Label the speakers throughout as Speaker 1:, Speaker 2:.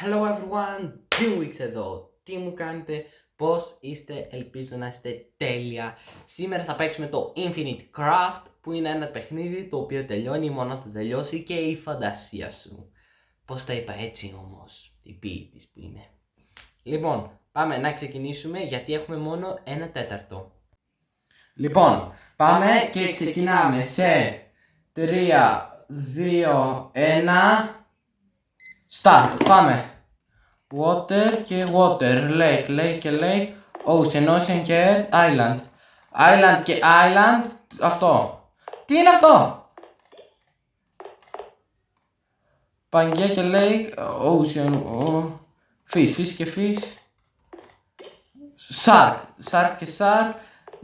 Speaker 1: Hello everyone, Dreamweeks εδώ. Τι μου κάνετε, πώς είστε, ελπίζω να είστε τέλεια. Σήμερα θα παίξουμε το Infinite Craft, που είναι ένα παιχνίδι το οποίο τελειώνει μόνο να το τελειώσει και η φαντασία σου. Πώς τα είπα έτσι όμως, την ποιητής που είμαι. Λοιπόν, πάμε να ξεκινήσουμε γιατί έχουμε μόνο 1/4. Λοιπόν, πάμε και ξεκινάμε σε 3, 2, 1... Start, πάμε. Water και water, lake και lake, ocean και earth, island και island, αυτό. Τι είναι αυτό? Πανγέ και lake, ocean, fish και fish, shark και shark,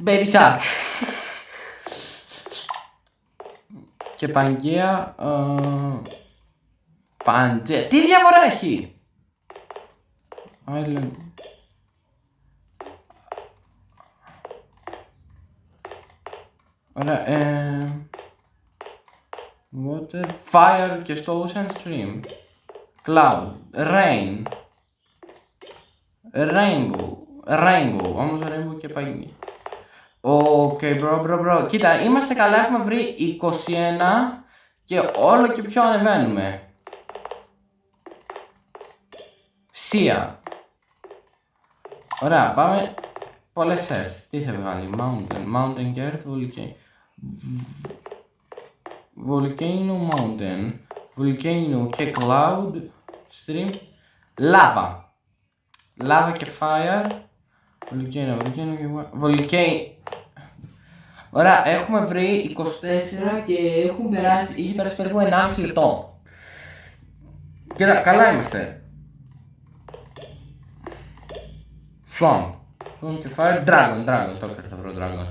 Speaker 1: baby shark. Και Παγκαία, Παντζέ. Τι διαφορά έχει? Island. Ωραία, water, fire και στο ocean stream. Cloud, rain. Rainbow, όμως rainbow και Παγκαία. Οκ, bro. Κοίτα, είμαστε καλά, έχουμε βρει 21 και όλο και πιο ανεβαίνουμε. Σία. Ωραία, πάμε. Πολλές earth. Τι θα βγάλει? Mountain και earth, volcano και cloud, stream, lava και fire, volcano και Ωραία, έχουμε βρει 24 και είχε περάσει περίπου 1,5 λεπτό. Κοίτα, καλά είμαστε. Swamp και fire, dragon, το ξέρω, θα βρω dragon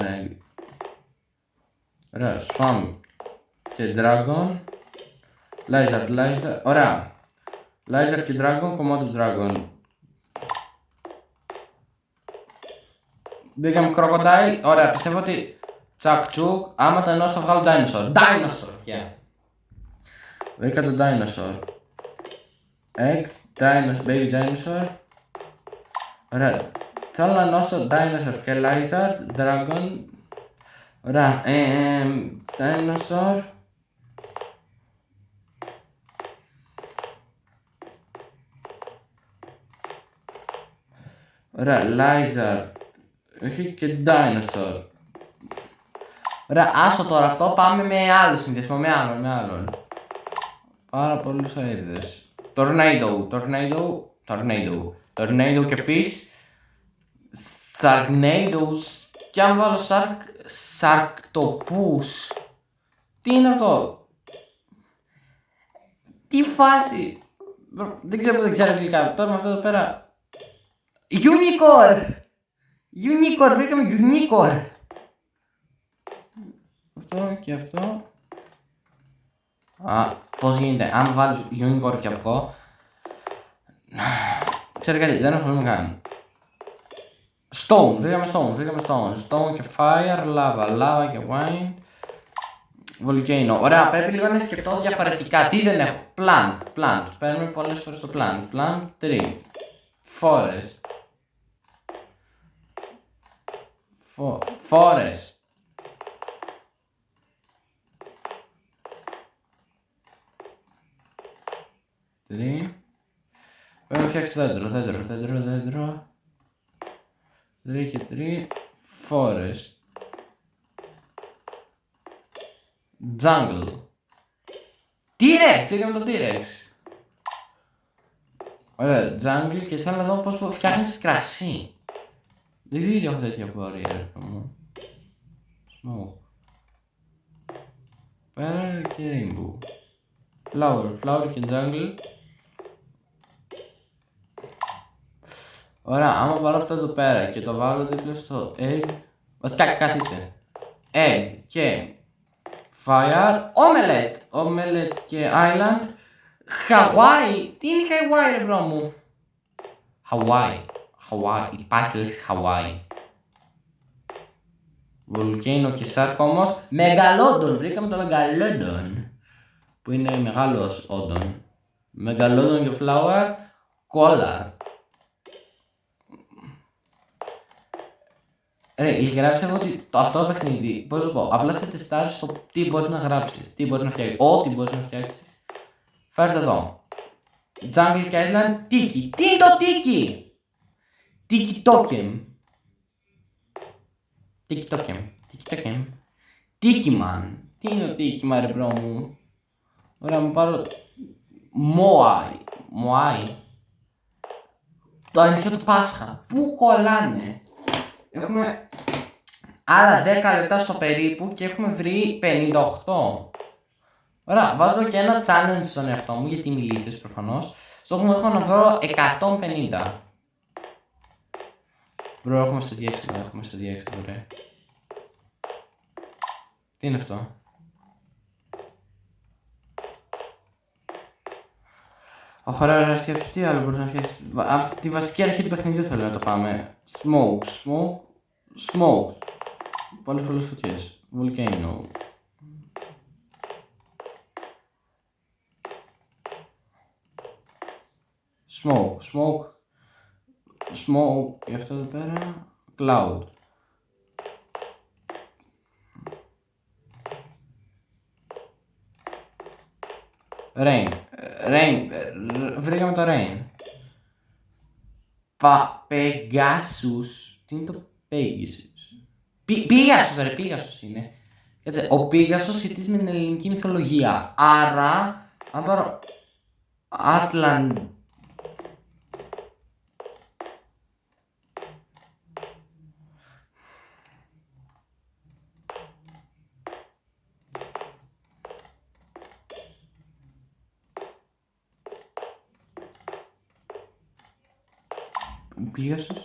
Speaker 1: egg. Ωραία, swamp και dragon, lizard, ωραία. Lizard και dragon, command dragon. Μπήκαμε crocodile, ωραία, πιστεύω ότι τσακ-τσουκ, άμα τα ενώσω θα βγάλω dinosaur, yeah. Βρήκα το dinosaur. Egg, baby dinosaur. Ωραία, θέλω να ενώσω dinosaur και lizard, dragon. Ωραία, dinosaur. Ωραία, lizard. Έχει και dinosaur. Ωραία, άστο τώρα αυτό, πάμε με άλλο συνδυασμό, με άλλον. Πάρα πολλούς αέριδες. Tornado και fish. Sharknadoes. Και αν βάλω Sharktopus. Τι είναι αυτό? Τι φάση? Δεν ξέρω που δεν ξέρω αγγλικά. Τώρα με αυτό εδώ πέρα. Unicorn, βρήκαμε unicorn. Αυτό και αυτό. Πώς γίνεται? Αν βάλεις unicorn και αυτό. Ξέρετε κάτι, δεν ασχολούμαι καν. Βρήκαμε stone και fire, lava και wine, volcano. Ωραία, πρέπει λίγο να σκεφτώ διαφορετικά. Τι δεν έχω? Plant. Παίρνουμε πολλές φορές το plant, tree, forest. Tree. Πρέπει να φτιάξω δέντρο. Tree και tree. Forest. Jungle. T-Rex! Είχαμε το T-Rex. Ωραία, jungle και θέλω να δω πώς φτιάχνεις κρασί. Δεν ξέρω τι έχω τέτοια πορεία, ρε μου. Smoke. Πέρα και rainbow. Flower και jungle. Ωραία, άμα πάρω αυτό εδώ πέρα και το βάλω δίπλα στο egg. Βασικά καθίστε. Egg και fire. Omelette και island. Hawaii. Τι είναι Hawaii, ρε μπρο μου? Hawaii. Υπάρχει λέξη Hawaii. Volcano και shark όμως. Megalodon. Βρήκαμε το Megalodon. που είναι μεγάλος όντων. Μεγαλόντων και flower, collar. Ρε, ειλικρινά πιστεύω ότι αυτό το παιχνίδι, πώς να πω, απλά σε τεστάρεις το τι μπορείς να γράψεις, τι μπορείς να φτιάξεις, ό,τι μπορείς να φτιάξεις. Φέρτε εδώ. Jungle και Island, Tiki. Τι είναι το Tiki? Tiki Token. Tiki Token. Tiki Token. Tiki Man. Τι είναι το Tiki Man, ρε μπρο μου? Ωραία, μου πάρω... Moai. Moai. Το ανησυχό του Πάσχα. Πού κολλάνε? Έχουμε άλλα 10 λεπτά στο περίπου και έχουμε βρει 58. Ωραία, βάζω και ένα challenge στον εαυτό μου, γιατί είμαι ηλίθιος προφανώς. Στόχο μου έχω να βρω 150. Μπρο, έχουμε στο διέξοδο, ρε. Τι είναι αυτό? Ωραία, σκέψου τι άλλο μπορείς να φτιάξεις. Αυτή τη βασική αρχή του παιχνιδιού θέλω να το πάμε. Smoke. Πολλές φωτιές. Volcano. Smoke. Γι' αυτό εδώ πέρα. Cloud. Rain. Βρήκαμε το rain. Pegasus. Τι είναι το Pegasus? Pegasus είναι. Κάτσε, ο Pegasus σχετίζεται με την ελληνική μυθολογία. Άρα, αν πάρω Atlant... Pegasus.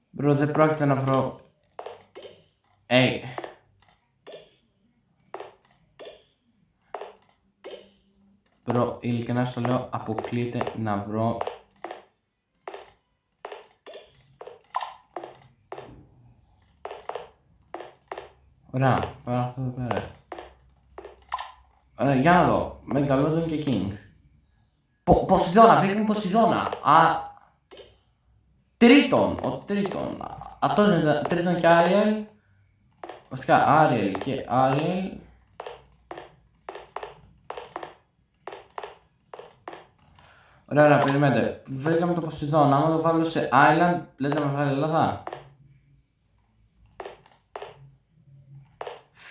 Speaker 1: Μπρο, δεν πρόκειται να βρω... Μπρο, ειλικρινά στο λέω, αποκλείεται να βρω... Ωραία, πάρω αυτό εδώ πέρα. Για να δω, Megalodon και King. Ποσειδώνα, βρήκαμε Ποσειδώνα. Τρίτον. Αυτός είναι Τρίτον και Άριελ. Βασικά Άριελ και Άριελ. Ωραία, περιμένετε. Βρήκαμε το Ποσειδώνα. Άμα το βάλω σε Island, λέτε να με βγάλει Ελλάδα.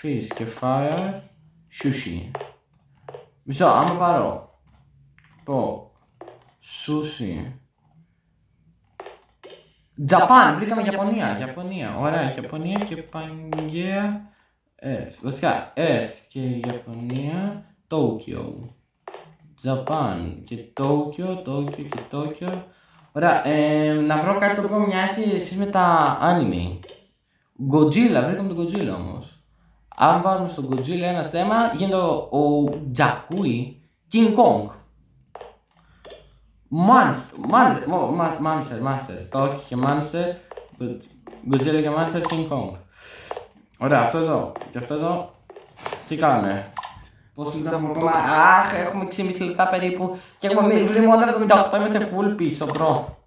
Speaker 1: Fish και Fire. Sushi. Μισό, άμα πάρω το sushi. Japan, βρήκαμε Ιαπωνία. Ωραία, Ιαπωνία και Pangea. Βασικά, και Ιαπωνία, Tokyo. Japan και Tokyo. Ωραία, να βρω κάτι το οποίο μοιάζει εσείς με τα anime. Godzilla, βρήκαμε τον Godzilla όμως. Αν βάλουμε στον Godzilla ένα θέμα, γίνεται ο Jakui King Kong. Monster. Τόκι και Monster. Godzilla και Monster King Kong. Ωραία, αυτό εδώ. Και αυτό εδώ. Τι κάνουμε? Πόσο λεπτά έχουμε ακόμα? Αχ, έχουμε 6,5 λεπτά περίπου. Και έχουμε βρει μόνο 78. Είμαστε full πίσω, μπρο.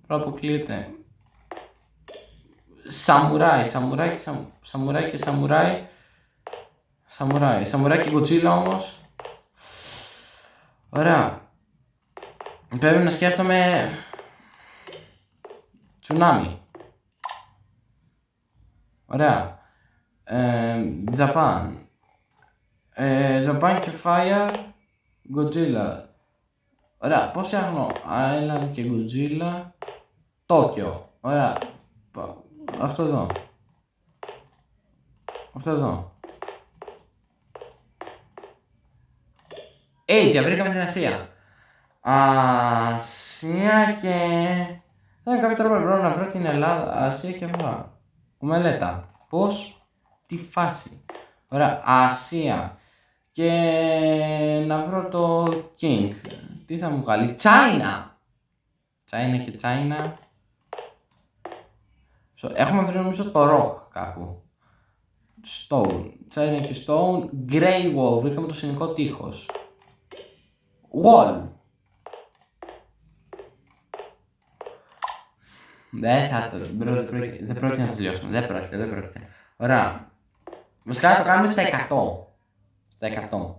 Speaker 1: Μπρο, αποκλείεται. Σαμουράι και Godzilla όμως. Ωραία. Πρέπει να σκέφτομαι... Tsunami. Ωραία. Japan. Japan και Fire. Godzilla. Ωραία. Πώς φτιάχνω Island και Godzilla. Tokyo. Ωραία. Αυτό εδώ. Asia, βρήκαμε την Ασία. Ασία και... Θα είναι κάποιο τρόπο να βρω την Ελλάδα, Ασία και αυτά. Μελέτα. Πώς? Τι φάση? Ωραία, Ασία. Και να βρω το King. Τι θα μου βγάλει? China και China. Έχουμε βρει νομίζω το rock κάπου. Stone. China και Stone. Grey Wall. Βρήκαμε το συνικό τείχος. Wall. Δεν θα το. Δεν πρόκειται να το τελειώσουμε. Δεν πρόκειται. Ωραία. Βασικά θα το κάνουμε στα 100. Στα 100.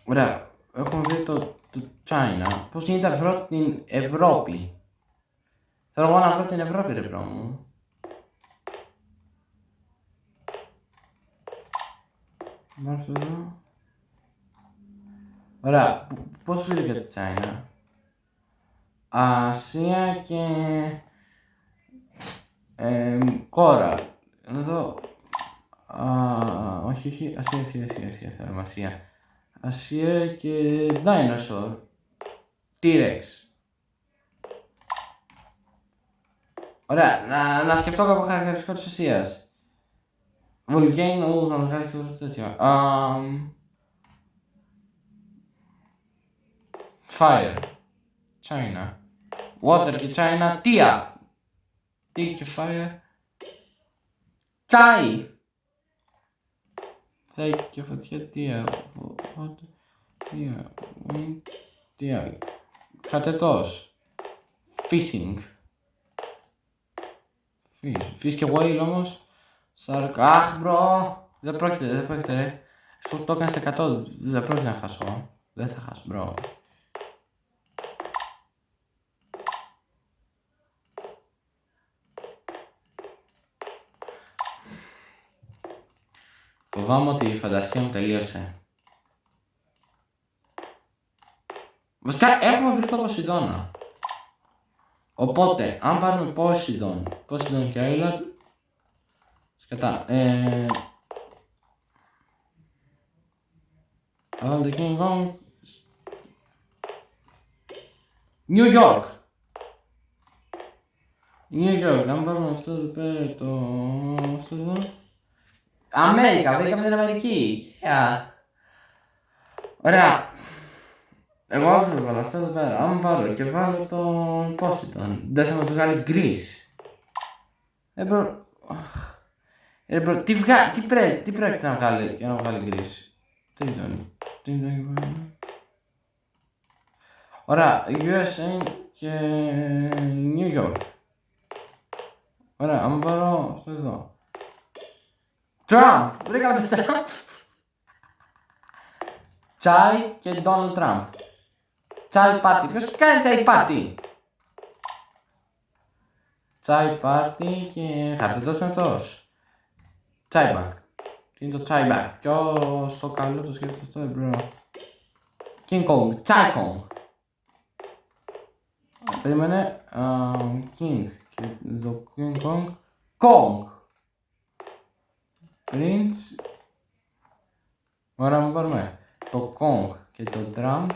Speaker 1: Ωραία. Έχουμε δει το China. Πώς γίνεται να βρω την Ευρώπη. Θέλω εγώ να βρω την Ευρώπη, ρε μπρο μου. Μάλιστα εδώ. Ωραία. Πώς σου για το China. Ασία και... Κόρα. Εδώ. Όχι. Ασία. Θέλουμε Ασία. Ασία και Dinosaur. T-Rex. Ωραία, να σκεφτώ κάποιο χαρακτηριστικό της Ασίας. Volcano, θα με χάρηξε τέτοιο. Fire. China. Water και China. Tia. Tea και Fire. Chai. Chai και φωτιά. Tia. Water. Tia. Wind. Tia. Χατετός. Fishing. Fish και whale όμως. Shark. Αχ μπρο. Δεν πρόκειται. Στο το έκανες 100. Δεν πρόκειται να χάσω. Δεν θα χάσω μπρο. Φοβάμαι ότι η φαντασία μου τελείωσε. Βασικά έχουμε βρει το Ποσειδώνα. Οπότε, αν πάρουμε Poseidon και Island, σκατά, αλλά το King Kong, New York, αν πάρουμε αυτό εδώ πέρα, αυτό εδώ, Αμέρικα, βρήκαμε την Αμερική, Ωραία. Εγώ θα βάλω αυτό εδώ πέρα. Αν πάρω και βάλω τον Poseidon, δεν θα μας βγάλει Greece. Τι πρέπει να βγάλει για να βγάλει Greece. Τι ήταν. Ωραία, USA και New York. Ωραία, αν πάρω αυτό εδώ. Trump! Βρήκαμε το Trump. Τσάι και Donald Trump. Τσάι πάρτι. Ποιος κάνει τσάι πάρτι. Τσάι πάρτι και χαρτιτός είναι αυτός. Τσάιμπακ. Τι είναι το τσάιμπακ. Ποιος το καλό το σκέφτεται αυτό μπρο. King Kong. Τσάι Kong. Περίμενε. King. Και το King Kong. Kong. Prince. Ωραία μου πάρουμε το Kong και το Trump.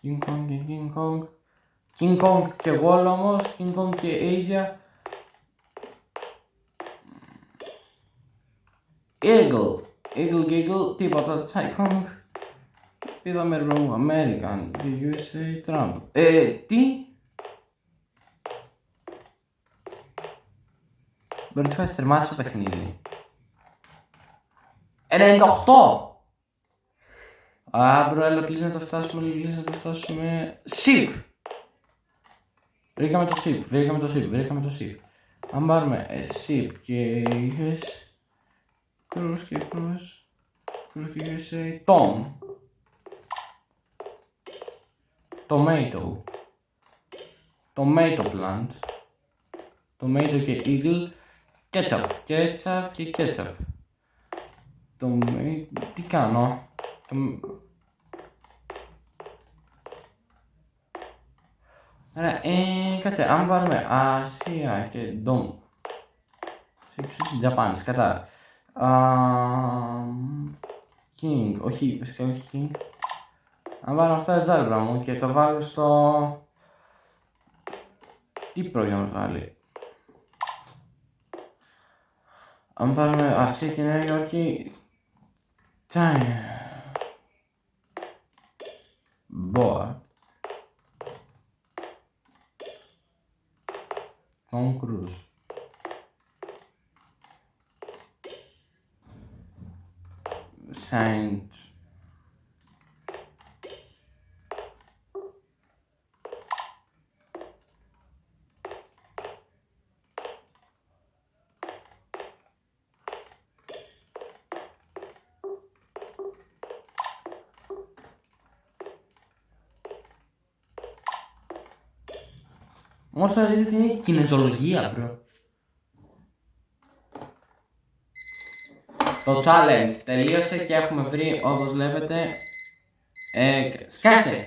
Speaker 1: King Kong και King Kong. King Kong και Wall όμως. King Kong και Asia. Eagle, τίποτα. Chai Kong. Είδαμε ρε American και USA Trump. Τι? Μπορεί να τερμάτισε το παιχνίδι. 98! Μπρο, έλα, πλείς να το φτάσουμε. Sheep! Βρήκαμε το sheep. Αν πάρουμε sheep και US, Cruise και USA, Tom. Tomato plant. Tomato και eagle. Ketchup και ketchup. Τι κάνω. Άρα, κάτσε, αν πάρουμε Ασία και Dom. Japan, κατά. King, όχι, βασικά όχι King. Αν βάλω αυτά εδώ ρε πράγμα και το βάλω στο... Τι πρόκειται να μας βάλει. Αν πάρουμε Ασία και Νέα Υόρκη... China. Boa. Tom Cruise.
Speaker 2: Saint. Όσο δείτε είναι κινεζολογία, bro. Το challenge τελείωσε και έχουμε βρει, όπως βλέπετε, σκάσε!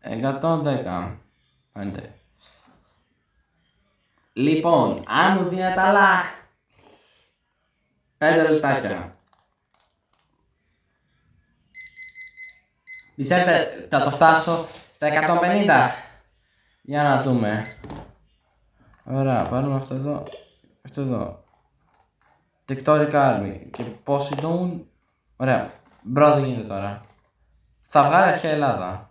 Speaker 2: 110. Φαίνεται. Λοιπόν, αν μου δίνετε άλλα 5 λεπτάκια, πιστεύετε θα το φτάσω στα 150? Για να δούμε. Ωραία, πάρουμε αυτό εδώ. Αυτό εδώ. Tectoric Army και Poseidon. Ωραία. Μπρο δεν γίνεται τώρα. Θα βγάλει αρχαία Ελλάδα.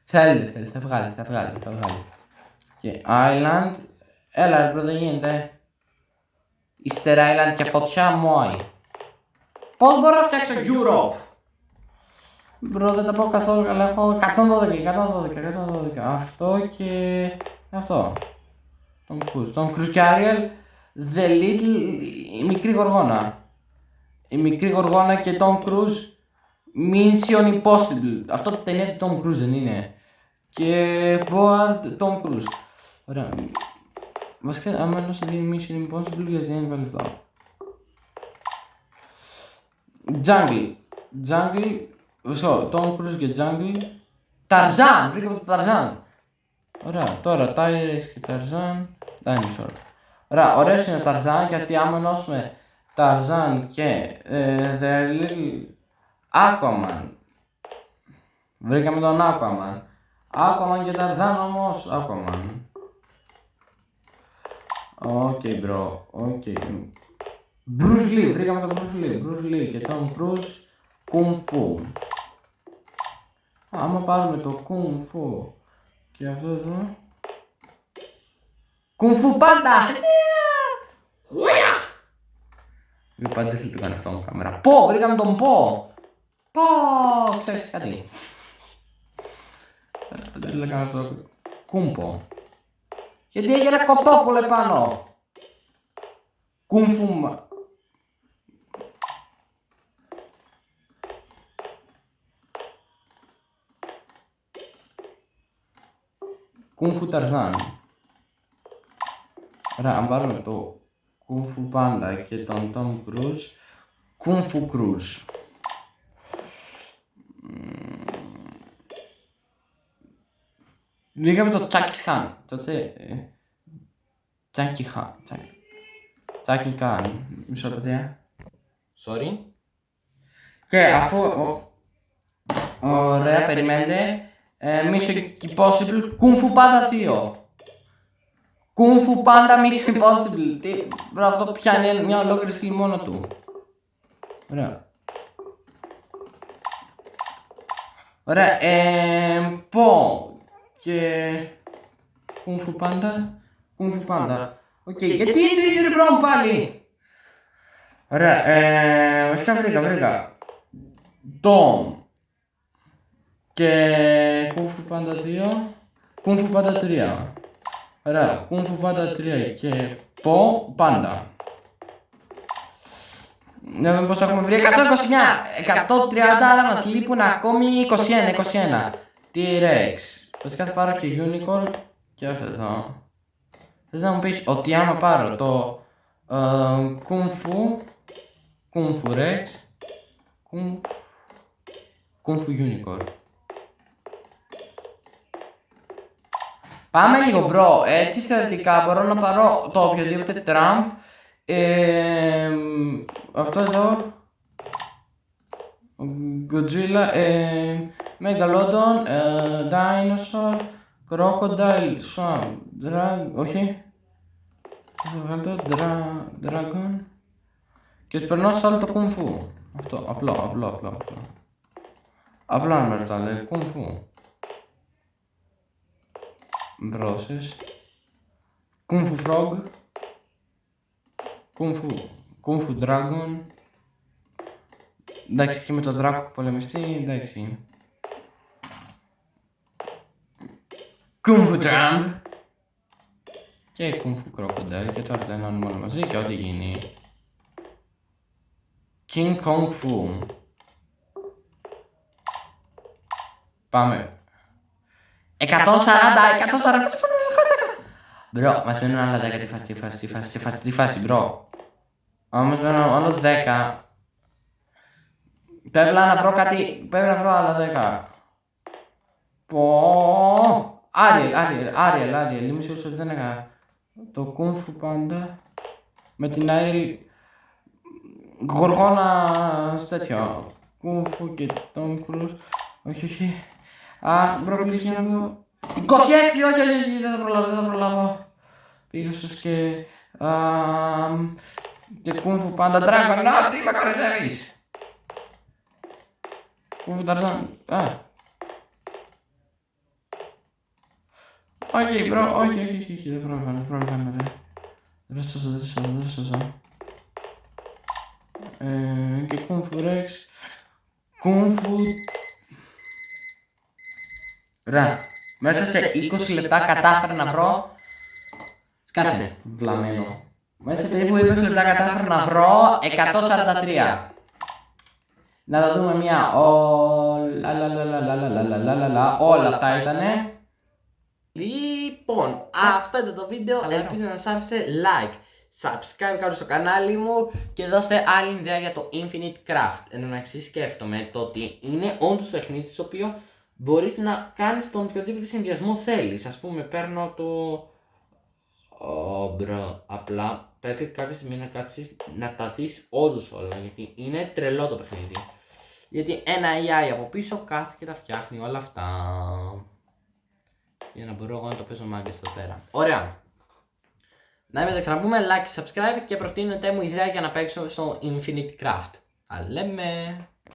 Speaker 2: Θέλει, θα βγάλει. Και Island. Έλα ρε μπρο, δεν γίνεται. Easter Island και φωτιά Moai. Πώς μπορώ να φτιάξω Europe? Μπρο, δεν τα πω καθόλου καλά, έχω 112. Αυτό και αυτό. Tom Cruise και Ariel, The Little, η μικρή γοργόνα. Η μικρή γοργόνα και Tom Cruise, Mission Impossible. Αυτό το ταινία του Tom Cruise δεν είναι? Και Board Tom Cruise. Ωραία. Βασικά, άμα είναι όσο δει Mission Impossible, γιατί δεν είναι εδώ. Jungle. Tom Cruise και Jungle. Tarzan! Βρήκαμε το Tarzan. Ωραία, τώρα T-Rex και Tarzan. Dinosaur. Ωραία, ωραίος είναι ο Tarzan, γιατί άμα ενώσουμε Tarzan και The Little Aquaman. Βρήκαμε τον Aquaman. Aquaman και Tarzan όμως. Aquaman. Οκ, bro. Bruce Lee, βρήκαμε τον Bruce Lee και Tom Cruise. Kung Fu. Άμα πάρουμε το Kung Fu και αυτό εδώ. Kung Fu Panda! Μην πάντα δεν πήγαν αυτό με κάμερα. Πω, βρήκαμε τον Πω! Πω, ξέρεις κάτι. Δεν λέγαμε αυτό. Κούμπο. Γιατί έχει ένα κοτόπουλο επάνω. Kung Fu. Kung Fu Tarzan. Ωραία, αν πάρουμε το Kung Fu Panda και τον Tom Cruise, Kung Fu Cruise. Βρήκαμε το Jackie Chan. Jackie Chan. Μισό παιδιά. Sorry. Και αφού... Ωραία, περιμένετε. Mission Impossible, Kung Fu Panda 2. Kung Fu Panda Mission Impossible. Αυτό πιάνει μια ολόκληρη σκηνή μόνο του. Ωραία. Ωραία, πω και Kung Fu Panda. Οκ, γιατί είναι το ίδιο ρε πράγμα πάλι? Ωραία, βασικά βρήκα Dom και Kung Fu Panda 2, Kung Fu Panda 3. Ωραία, Kung Fu Panda 3 και Po Panda. Να δούμε πως έχουμε βρει. 129, 130, αλλά μας λείπουν ακόμη 21. T-Rex. Βασικά θα πάρω και Unicorn και αυτό εδώ. Θες να μου πεις ότι άμα πάρω το Kung Fu Rex, Kung Fu Unicorn. Πάμε λίγο μπρο, έτσι θεωρητικά μπορώ να πάρω το οποιοδήποτε Trump. Αυτό εδώ Godzilla, Megalodon, Dinosaur, Crocodile, Swamp, όχι Dragon και σπερνώ σε άλλο το Kung Fu. Αυτό, απλό να με ρωτάτε, Kung Fu Μπρόσες, Kung Fu Frog, Kung Kung Fu Dragon. Εντάξει, και με το δράκο πολεμιστή, εντάξει. Kung Fu Trump. Και Kung Fu Crocodile, και τώρα τα ενώνουμε όλα μαζί και ό,τι γίνει. King Kong Fu. Πάμε. 140. Μπρο, μας μένουν άλλα 10, τι φάση, μπρο. Όμως μένουν όλο 10. Πρέπει να βρω κάτι, πρέπει να βρω άλλα 10. Πω. Άριελ, είμαι σίγουρος ότι δεν έκανα. Το Kung Fu πάντα. Με την Άριελ. Γοργόνα τέτοιο. Kung Fu και Tom Cruise. Όχι. Αχ, μπρο, πλήση να δω. 26, όχι, δεν θα προλάβω. Πήγα και... και Kung Fu πάντα Dragon. Να, τι με κορυδεύεις. Kung Fu Tarzan. Όχι, μπρο, όχι, δεν πρόλαβα, ρε. Δεν σώσα. Και Kung Fu Rex. Kung Fu... Ρε, μέσα σε 20 λεπτά κατάφερα να βρω... Σκάσε, βλαμμένο. Μέσα σε περίπου 20 λεπτά κατάφερα να βρω 143. Να τα δούμε μια... Όλα αυτά ήτανε.
Speaker 1: Λοιπόν, αυτό ήταν το βίντεο. Ελπίζω να σας άρεσε. Like, subscribe κάτω στο κανάλι μου και δώστε άλλη ιδέα για το Infinite Craft. Εν τω μεταξύ σκέφτομαι το ότι είναι όντως παιχνίδι στο οποίο μπορείς να κάνεις τον οποιοδήποτε συνδυασμό θέλεις. Ας πούμε παίρνω το... μπρο, απλά πρέπει κάποια στιγμή να κάτσεις να τα δεις όντως όλα, γιατί είναι τρελό το παιχνίδι. Γιατί ένα AI από πίσω κάθεται και τα φτιάχνει όλα αυτά. Για να μπορώ εγώ να το παίζω μάγκες εδώ πέρα. Ωραία. Να μην τα ξαναπούμε, like, subscribe και προτείνετε μου ιδέα για να παίξω στο Infinite Craft. Τα λέμε.